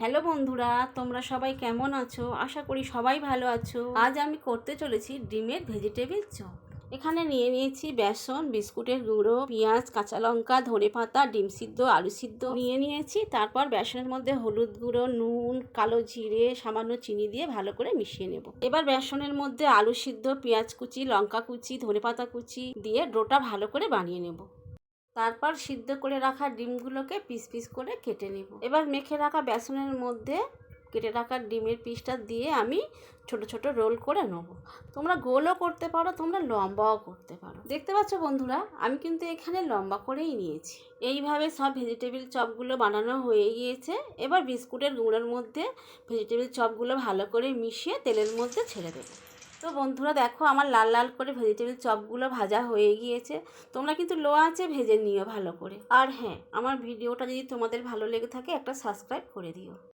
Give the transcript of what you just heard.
Hello বন্ধুরা, তোমরা সবাই কেমন আছো? আশা করি সবাই ভালো আছো। আজ আমি করতে চলেছি ডিমের ভেজিটেবিল চপ। এখানে নিয়ে নিয়েছি বেসন, বিস্কুটের গুঁড়ো, পেঁয়াজ, কাঁচা লঙ্কা, ধনেপাতা, ডিম সিদ্ধ, আলু সিদ্ধ নিয়ে নিয়েছি। তারপর বেসনের মধ্যে হলুদ গুঁড়ো, নুন, কালো জিরে, সামান্য চিনি দিয়ে ভালো করে মিশিয়ে নেব। এবার বেসনের মধ্যে আলু সিদ্ধ, পেঁয়াজ কুচি, লঙ্কা কুচি, ধনেপাতা কুচি দিয়ে ডোটা ভালো করে বানিয়ে নেব। তারপর সিদ্ধ করে রাখা ডিমগুলোকে পিস পিস করে কেটে নেব। এবার মেখে রাখা বেসনের মধ্যে কেটে রাখা ডিমের পিসটা দিয়ে আমি ছোট ছোট রোল করে নেব। তোমরা গোলও করতে পারো, তোমরা লম্বাও করতে পারো। দেখতে পাচ্ছ বন্ধুরা, আমি কিন্তু এখানে লম্বা করেই নিয়েছি। এইভাবে সব ভেজিটেবিল চপগুলো বানানো হয়ে গিয়েছে। এবার বিস্কুটের গুঁড়োর মধ্যে ভেজিটেবিল চপগুলো ভালো করে মিশিয়ে তেলের মধ্যে ছেড়ে দেবো। তো বন্ধুরা দেখো, আমার লাল লাল করে ভেজিটেবিল চপগুলো ভাজা হয়ে গিয়েছে। তোমরা কিন্তু লো আঁচে ভেজে নিও ভালো করে। আর হ্যাঁ, আমার ভিডিওটা যদি তোমাদের ভালো লেগে থাকে একটা সাবস্ক্রাইব করে দিও।